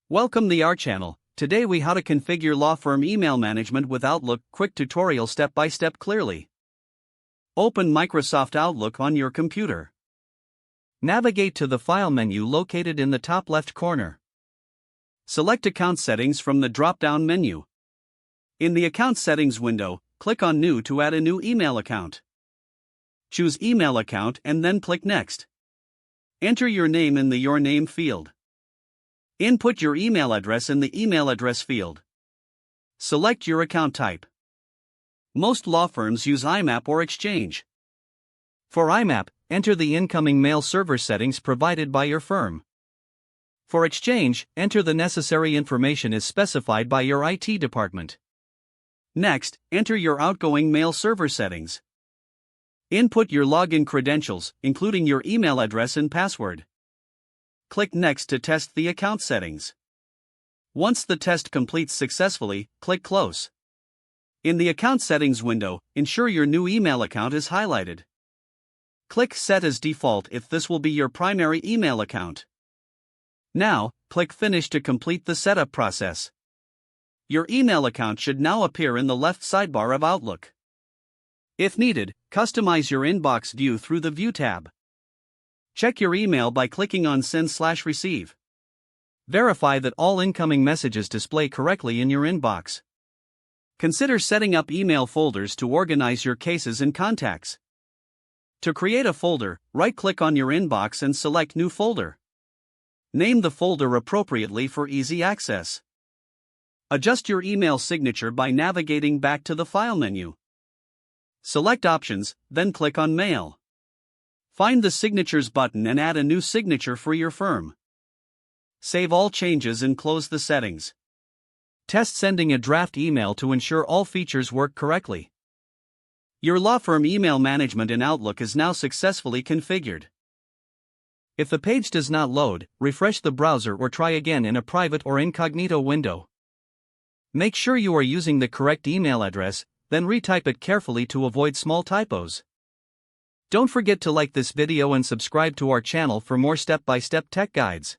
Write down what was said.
Welcome to our channel. Today we how to configure law firm email management with Outlook. Quick tutorial step by step clearly. Open Microsoft Outlook on your computer. Navigate to the File menu located in the top left corner. Select Account Settings from the drop-down menu. In the Account Settings window, click on New to add a new email account. Choose Email Account and then click Next. Enter your name in the Your Name field. Input your email address in the Email Address field. Select your account type. Most law firms use IMAP or Exchange. For IMAP, enter the incoming mail server settings provided by your firm. For Exchange, enter the necessary information as specified by your IT department. Next, enter your outgoing mail server settings. Input your login credentials, including your email address and password. Click Next to test the account settings. Once the test completes successfully, click Close. In the Account Settings window, ensure your new email account is highlighted. Click Set as Default if this will be your primary email account. Now, click Finish to complete the setup process. Your email account should now appear in the left sidebar of Outlook. If needed, customize your inbox view through the View tab. Check your email by clicking on Send/Receive. Verify that all incoming messages display correctly in your inbox. Consider setting up email folders to organize your cases and contacts. To create a folder, right-click on your inbox and select New Folder. Name the folder appropriately for easy access. Adjust your email signature by navigating back to the File menu. Select Options, then click on Mail. Find the Signatures button and add a new signature for your firm. Save all changes and close the settings. Test sending a draft email to ensure all features work correctly. Your law firm email management in Outlook is now successfully configured. If the page does not load, refresh the browser or try again in a private or incognito window. Make sure you are using the correct email address, then retype it carefully to avoid small typos. Don't forget to like this video and subscribe to our channel for more step-by-step tech guides.